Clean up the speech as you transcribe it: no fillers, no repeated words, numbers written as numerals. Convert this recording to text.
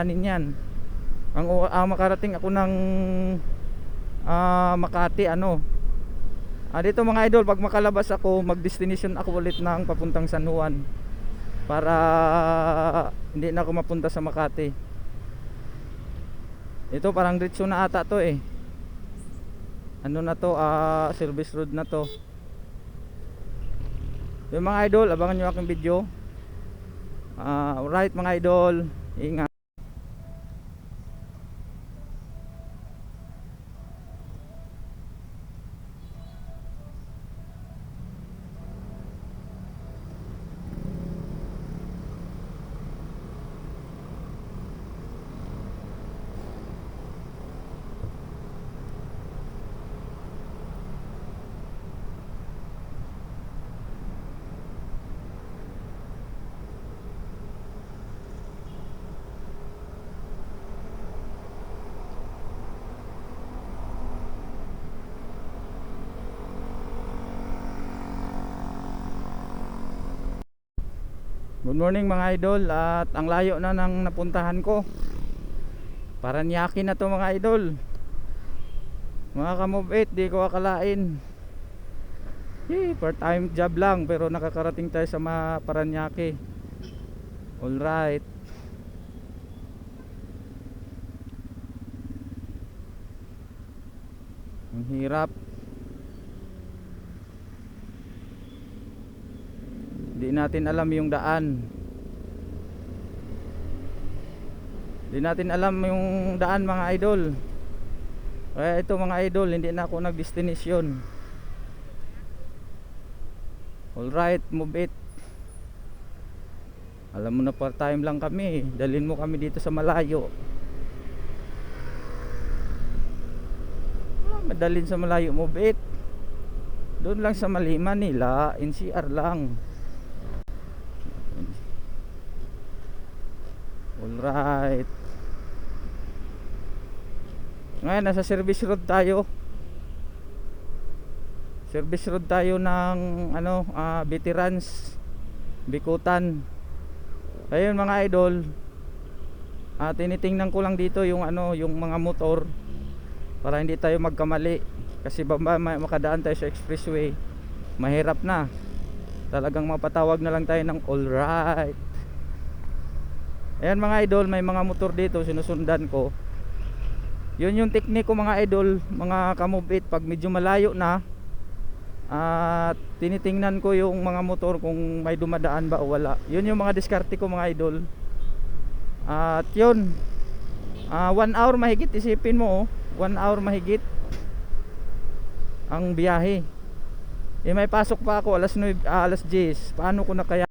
anin yan. Ang makarating ako ng Makati dito mga idol, pag makalabas ako, mag-destination ako ulit ng papuntang San Juan para hindi na ako mapunta sa Makati. Ito parang diretso na ata to ano na to, service road na to. Yung mga idol, abangan nyo aking video. Alright mga idol, ingat. Good morning mga idol, at ang layo na ng napuntahan ko. Paranaque na to mga idol. Mga ka-move 8, di ko akalain. Part time job lang pero nakakarating tayo sa Paranaque. Alright. Ang hirap. Di natin alam yung daan. Di natin alam yung daan mga idol. Kaya ito mga idol, hindi na ako nag-destination. Alright, move it. Alam mo na, part time lang kami. Dalhin mo kami dito sa malayo. Madalhin sa malayo, move it. Doon lang sa Manila, NCR lang. Alright. Ngayon nasa service road tayo. Service road tayo ng Veterans Bikutan. Ayun mga idol, tinitingnan ko lang dito yung yung mga motor para hindi tayo magkamali, kasi makadaan tayo sa expressway, mahirap na. Talagang mapatawag na lang tayo ng alright. Ayan mga idol, may mga motor dito sinusundan ko. Yun yung teknik ko mga idol, mga ka-move it, pag medyo malayo na at tinitingnan ko yung mga motor kung may dumadaan ba o wala. Yun yung mga diskarte ko mga idol. At yun, 1 hour mahigit, isipin mo 1 hour mahigit ang biyahe. May pasok pa ako alas 10. Paano ko na kaya